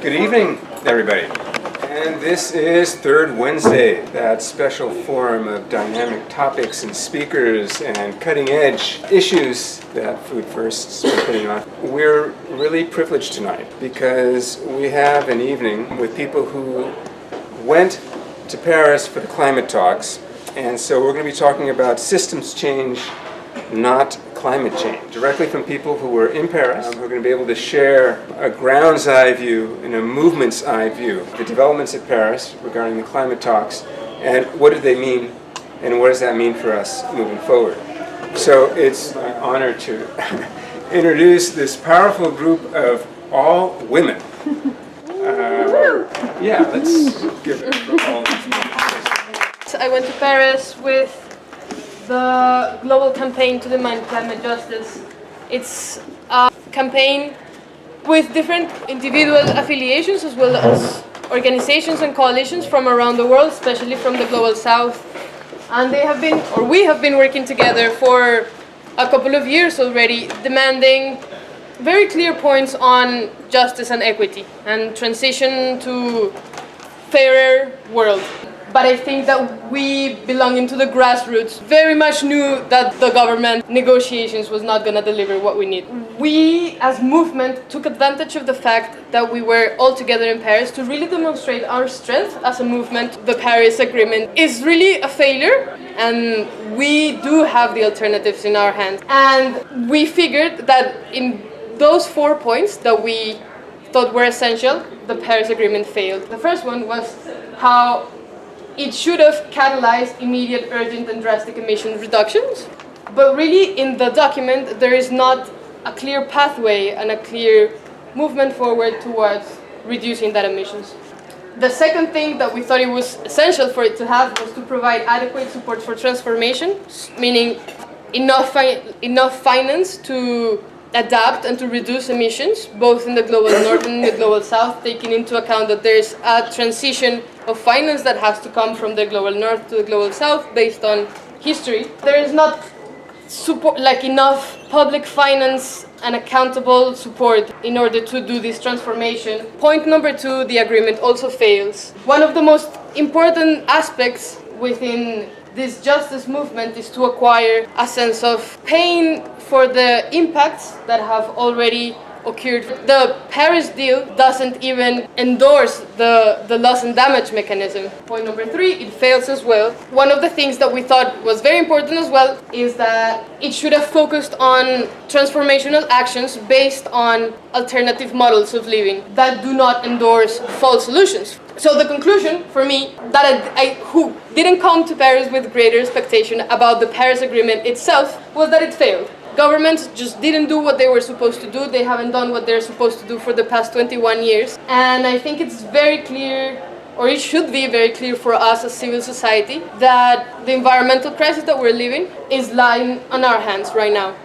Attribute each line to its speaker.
Speaker 1: Good evening, everybody. And this is Third Wednesday, that special forum of dynamic topics and speakers and cutting-edge issues that Food First's been putting on. We're really privileged tonight because we have an evening with people who went to Paris for the climate talks, and so we're going to be talking about systems change, not climate change, directly from people who were in Paris, who are going to be able to share a ground's eye view and a movement's eye view of the developments at Paris regarding the climate talks, and what do they mean, and what does that mean for us moving forward. So it's an honor to introduce this powerful group of all women. Let's give it for all these women.
Speaker 2: I went to Paris with the global campaign to demand climate justice. It's a campaign with different individual affiliations as well as organizations and coalitions from around the world, especially from the global south. And we have been working together for a couple of years already, demanding very clear points on justice and equity and transition to fairer world. But I think that we, belonging to the grassroots, very much knew that the government negotiations was not going to deliver what we need. We, as movement, took advantage of the fact that we were all together in Paris to really demonstrate our strength as a movement. The Paris Agreement is really a failure, and we do have the alternatives in our hands. And we figured that in those 4 points that we thought were essential, the Paris Agreement failed. The first one was how it should have catalyzed immediate, urgent, and drastic emission reductions. But really, in the document, there is not a clear pathway and a clear movement forward towards reducing that emissions. The second thing that we thought it was essential for it to have was to provide adequate support for transformation, meaning enough finance to adapt and to reduce emissions, both in the global north and in the global south, taking into account that there's a transition of finance that has to come from the global north to the global south based on history. There is not enough public finance and accountable support in order to do this transformation. Point number 2, the agreement also fails. One of the most important aspects within this justice movement is to acquire a sense of pain for the impacts that have already occurred. The Paris deal doesn't even endorse the loss and damage mechanism. Point number 3, it fails as well. One of the things that we thought was very important as well is that it should have focused on transformational actions based on alternative models of living that do not endorse false solutions. So the conclusion for me, that I who didn't come to Paris with greater expectation about the Paris Agreement itself, was that it failed. Governments just didn't do what they were supposed to do. They haven't done what they're supposed to do for the past 21 years. And I think it's very clear, or it should be very clear for us as civil society, that the environmental crisis that we're living is lying on our hands right now.